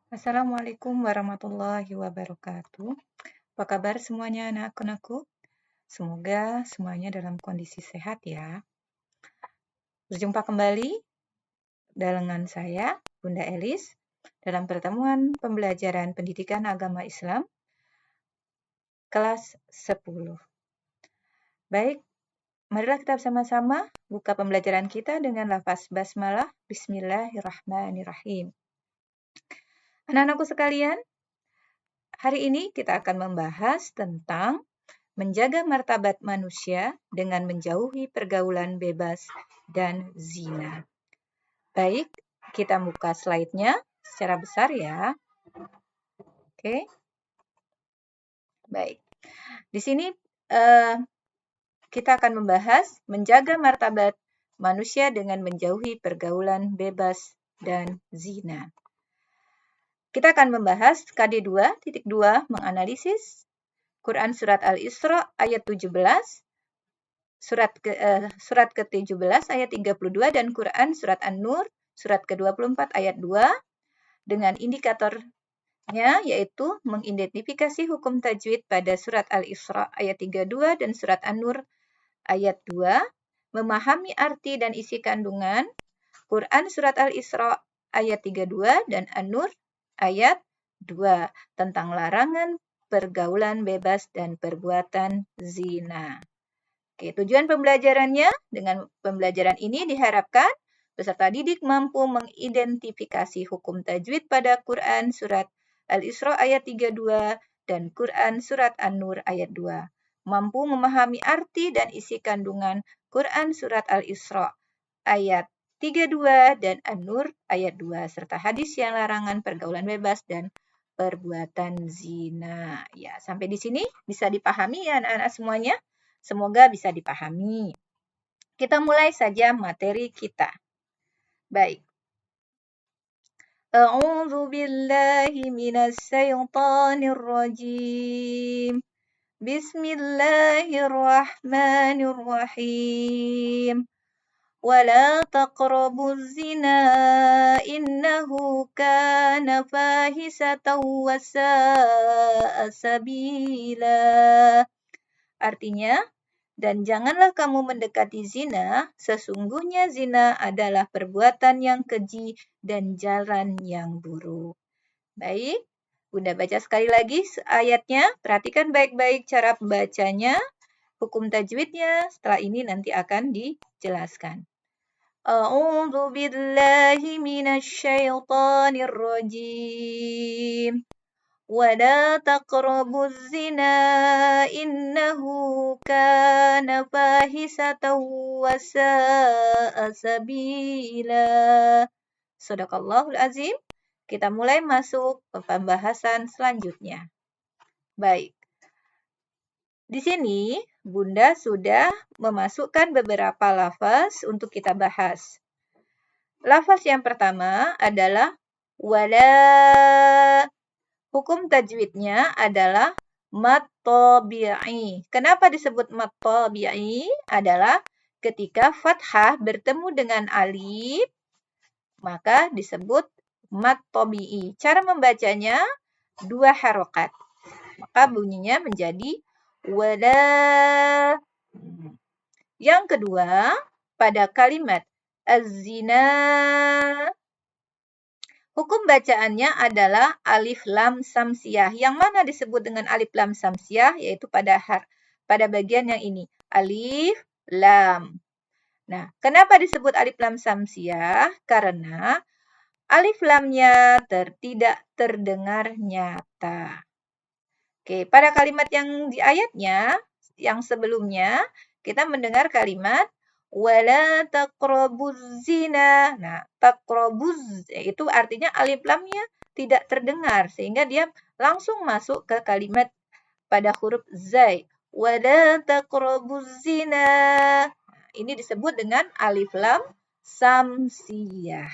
Assalamualaikum warahmatullahi wabarakatuh. Apa kabar semuanya anak-anakku? Semoga semuanya dalam kondisi sehat ya. Berjumpa kembali dengan saya, Bunda Elis, dalam pertemuan pembelajaran pendidikan agama Islam kelas 10. Baik, marilah kita bersama-sama buka pembelajaran kita dengan lafaz basmalah. Bismillahirrahmanirrahim. Anak-anakku sekalian, hari ini kita akan membahas tentang menjaga martabat manusia dengan menjauhi pergaulan bebas dan zina. Baik, kita buka slide-nya secara besar ya. Oke. Baik. Di sini kita akan membahas menjaga martabat manusia dengan menjauhi pergaulan bebas dan zina. Kita akan membahas KD 2.2 menganalisis Quran Surat Al-Isra ayat 17, surat ke-17 ayat 32 dan Quran Surat An-Nur surat ke-24 ayat 2 dengan indikatornya yaitu mengidentifikasi hukum tajwid pada surat Al-Isra ayat 32 dan surat An-Nur ayat 2, memahami arti dan isi kandungan Quran Surat Al-Isra ayat 32 dan An-Nur ayat 2 tentang larangan pergaulan bebas dan perbuatan zina. Oke, tujuan pembelajarannya, dengan pembelajaran ini diharapkan peserta didik mampu mengidentifikasi hukum tajwid pada Quran Surat Al-Isra ayat 32 dan Quran Surat An-Nur ayat 2. Mampu memahami arti dan isi kandungan Quran Surat Al-Isra ayat 32 dan An-Nur ayat 2 serta hadis yang larangan pergaulan bebas dan perbuatan zina. Ya, sampai di sini bisa dipahami ya anak-anak semuanya? Semoga bisa dipahami. Kita mulai saja materi kita. Baik. A'udzu billahi minasy syaithanir rajim. Bismillahirrahmanirrahim. ولا تقربوا الزنا إنه كان فاحشة وساء سبيلا. Artinya, dan janganlah kamu mendekati zina, sesungguhnya zina adalah perbuatan yang keji dan jalan yang buruk. Baik, Bunda baca sekali lagi ayatnya, perhatikan baik-baik cara bacanya, hukum tajwidnya, setelah ini nanti akan dijelaskan. A'udzu billahi minasyaitonir rajim. ولا تقربوا الزنا إنه كان فاحشة وساء سبيلا. Shadaqallahul azim. Kita mulai masuk ke pembahasan selanjutnya. Baik. Di sini Bunda sudah memasukkan beberapa lafaz untuk kita bahas. Lafaz yang pertama adalah wala. Hukum tajwidnya adalah mad tabi'i. Kenapa disebut mad tabi'i? Adalah ketika fathah bertemu dengan alif, maka disebut mad tabi'i. Cara membacanya 2 harokat. Maka bunyinya menjadi wala. Yang kedua, pada kalimat az-zina, hukum bacaannya adalah alif lam samsiyah. Yang mana disebut dengan alif lam samsiyah? Yaitu pada bagian yang ini. Alif lam. Nah, kenapa disebut alif lam samsiyah? Karena alif lamnya tidak terdengar nyata. Oke, pada kalimat yang di ayatnya, yang sebelumnya, kita mendengar kalimat wala taqrabuz zina. Nah, taqrabuz itu artinya alif lamnya tidak terdengar sehingga dia langsung masuk ke kalimat pada huruf zai. Wala taqrabuz zina. Nah, ini disebut dengan alif lam samsiyah.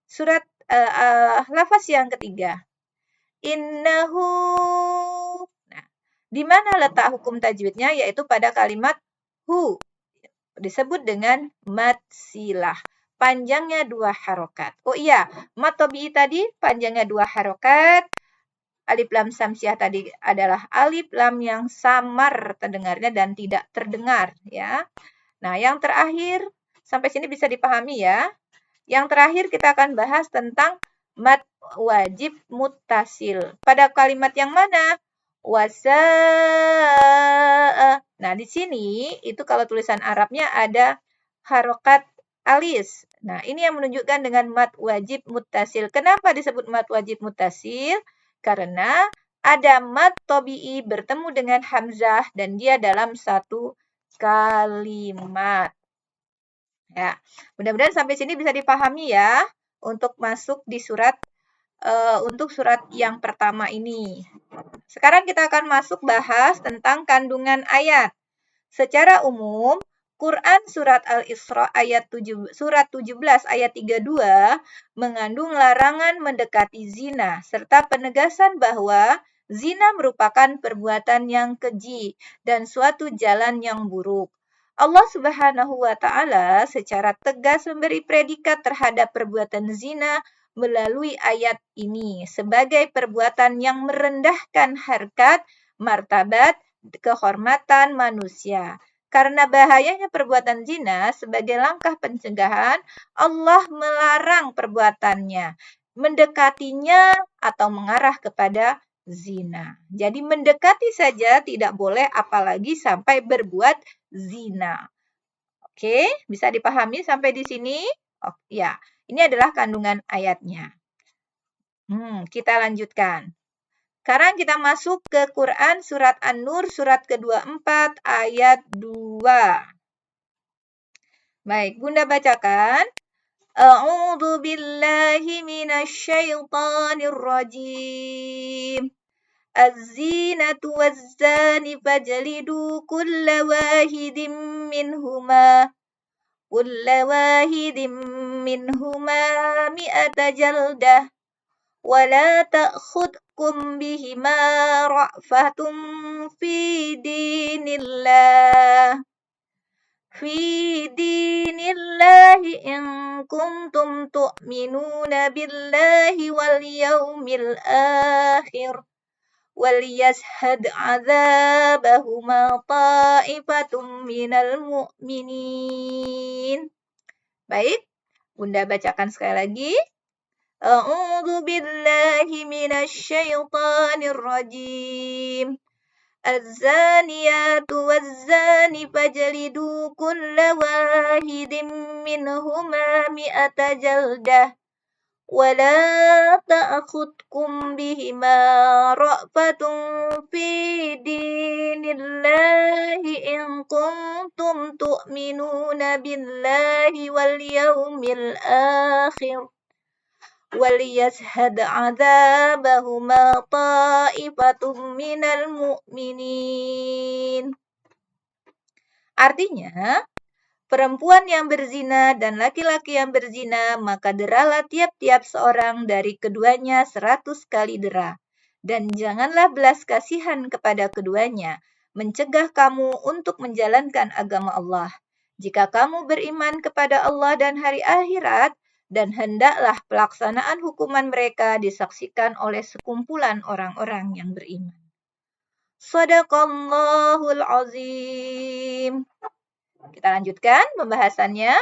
Surat lafaz yang ketiga. Innahu. Nah, di mana letak hukum tajwidnya? Yaitu pada kalimat hu. Disebut dengan mad silah. panjangnya 2 harokat. Oh iya, mad tabi'i tadi panjangnya 2 harokat. Alif lam samsiah tadi adalah alif lam yang samar terdengarnya dan tidak terdengar ya. Nah, yang terakhir sampai sini bisa dipahami ya. Yang terakhir kita akan bahas tentang mad wajib muttasil. Pada kalimat yang mana? Wasa'a. Nah, di sini itu kalau tulisan Arabnya ada harokat alis. Nah, ini yang menunjukkan dengan mad wajib muttasil. Kenapa disebut mad wajib muttasil? Karena ada mad tabi'i bertemu dengan hamzah dan dia dalam satu kalimat. Ya, mudah-mudahan sampai sini bisa dipahami ya untuk masuk di surat untuk surat yang pertama ini. Sekarang kita akan masuk bahas tentang kandungan ayat. Secara umum, Quran surat Al-Isra surat 17 ayat 32 mengandung larangan mendekati zina serta penegasan bahwa zina merupakan perbuatan yang keji dan suatu jalan yang buruk. Allah Subhanahu wa taala secara tegas memberi predikat terhadap perbuatan zina melalui ayat ini sebagai perbuatan yang merendahkan harkat, martabat, kehormatan manusia. Karena bahayanya perbuatan zina, sebagai langkah pencegahan, Allah melarang perbuatannya, mendekatinya atau mengarah kepada zina. Jadi mendekati saja tidak boleh, apalagi sampai berbuat zina. Oke, bisa dipahami sampai di sini? Oh, ya, ini adalah kandungan ayatnya. Kita lanjutkan. Sekarang kita masuk ke Quran surat An-Nur surat ke-24 ayat 2. Baik, Bunda bacakan. A'udzu billahi minasyaitonir rajim. Az-zinatu waz-zani fajlidu kulla wahidin minhuma mi'ata jaldah. ولا تأخذكم بهما رأفة في دين الله إن كنتم تؤمنون بالله واليوم الآخر وليشهد عذابهما طائفة من المؤمنين. Baik, Bunda bacakan sekali lagi. A'udzu billahi minasyaitonir rajim. Az-zaniyatu waz-zani fajlidu kulla wahidin minhuma mi'ata jaldah. Wa la ta'khudkum bihima ra'fatun fi dinillahi in kuntum tu'minuna billahi wal yawmil akhir. وَلْيَشْهَدْ عَذَابَهُمَا طَائِفَةٌ مِنَ الْمُؤْمِنِينَ. Artinya, perempuan yang berzina dan laki-laki yang berzina, maka deralah tiap-tiap seorang dari keduanya 100 kali dera. Dan janganlah belas kasihan kepada keduanya, mencegah kamu untuk menjalankan agama Allah. Jika kamu beriman kepada Allah dan hari akhirat, dan hendaklah pelaksanaan hukuman mereka disaksikan oleh sekumpulan orang-orang yang beriman. Shadaqallahul azim. Kita lanjutkan pembahasannya.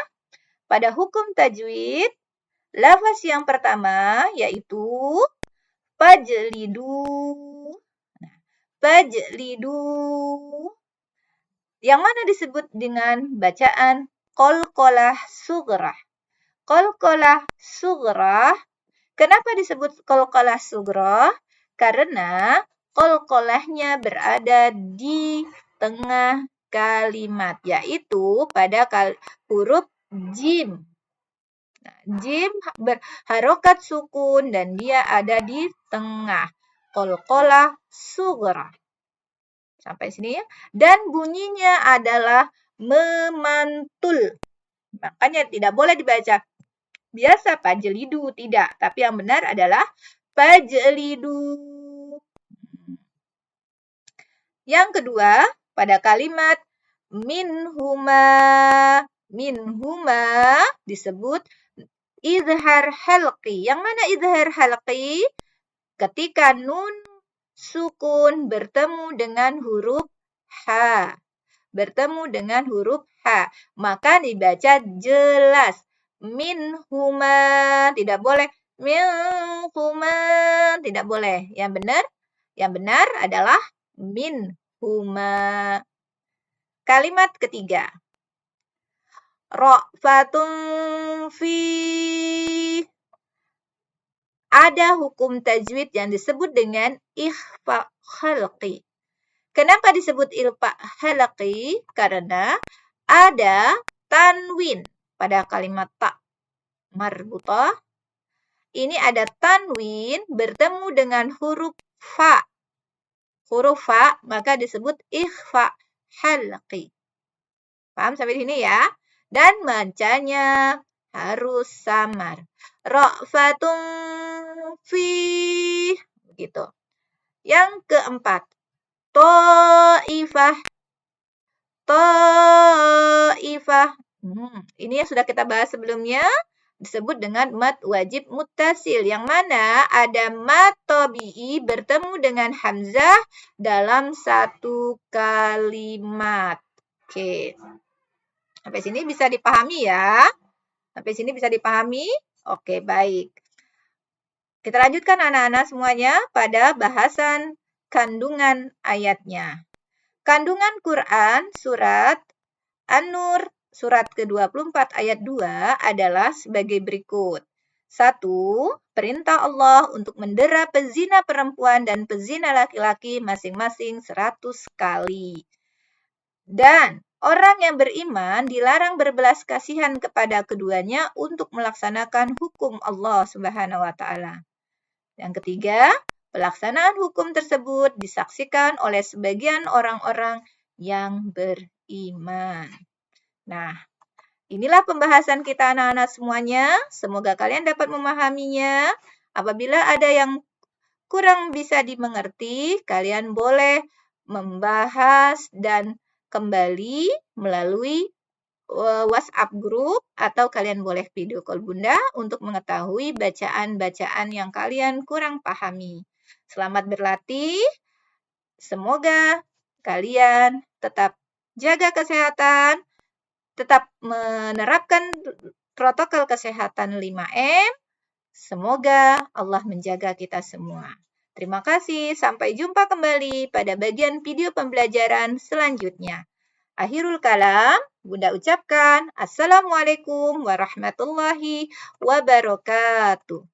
Pada hukum tajwid, lafaz yang pertama yaitu fajlidu. Fajlidu. Yang mana disebut dengan bacaan qalqalah sughrah. Qalqalah sughrah. Kenapa disebut qalqalah sughrah? Karena qalqalahnya berada di tengah kalimat, yaitu pada huruf jim. Nah, jim berharokat sukun dan dia ada di tengah. Qalqalah sughrah. Sampai sini ya. Dan bunyinya adalah memantul. Makanya tidak boleh dibaca biasa fajlidu, tidak. Tapi yang benar adalah fajlidu. Yang kedua, pada kalimat minhuma. minhuma disebut izhar halqi. Yang mana izhar halqi? Ketika nun sukun bertemu dengan huruf H. Bertemu dengan huruf H. Maka dibaca jelas. Minhuma. Tidak boleh. Minhuma. Tidak boleh. Yang benar adalah minhuma. Kalimat ketiga. Ra'fatun fi. Ada hukum tajwid yang disebut dengan ikhfa khalqi. Kenapa disebut ikhfa khalqi? Karena ada tanwin pada kalimat ta marbutah. Ini ada tanwin bertemu dengan huruf fa. Huruf fa maka disebut ikhfa halqi. Paham sampai sini ya? Dan bacanya harus samar. Ra'fatun fi. Begitu. Yang keempat. Ta'ifah. Ta'ifah. Ini yang sudah kita bahas sebelumnya. Disebut dengan mad wajib muttasil. Yang mana ada mad tabi'i bertemu dengan hamzah dalam satu kalimat. Oke. Sampai sini bisa dipahami ya? Sampai sini bisa dipahami? Oke, baik. Kita lanjutkan anak-anak semuanya pada bahasan kandungan ayatnya. Kandungan Quran surat An-Nur surat ke-24 ayat 2 adalah sebagai berikut. 1. Perintah Allah untuk mendera pezina perempuan dan pezina laki-laki masing-masing 100 kali. Dan orang yang beriman dilarang berbelas kasihan kepada keduanya untuk melaksanakan hukum Allah Subhanahu wa taala. Yang ketiga, pelaksanaan hukum tersebut disaksikan oleh sebagian orang-orang yang beriman. Nah, inilah pembahasan kita anak-anak semuanya. Semoga kalian dapat memahaminya. Apabila ada yang kurang bisa dimengerti, kalian boleh membahas dan kembali melalui WhatsApp group atau kalian boleh video call Bunda untuk mengetahui bacaan-bacaan yang kalian kurang pahami. Selamat berlatih. Semoga kalian tetap jaga kesehatan, tetap menerapkan protokol kesehatan 5M. Semoga Allah menjaga kita semua. Terima kasih. Sampai jumpa kembali pada bagian video pembelajaran selanjutnya. Akhirul kalam, Bunda ucapkan Assalamualaikum warahmatullahi wabarakatuh.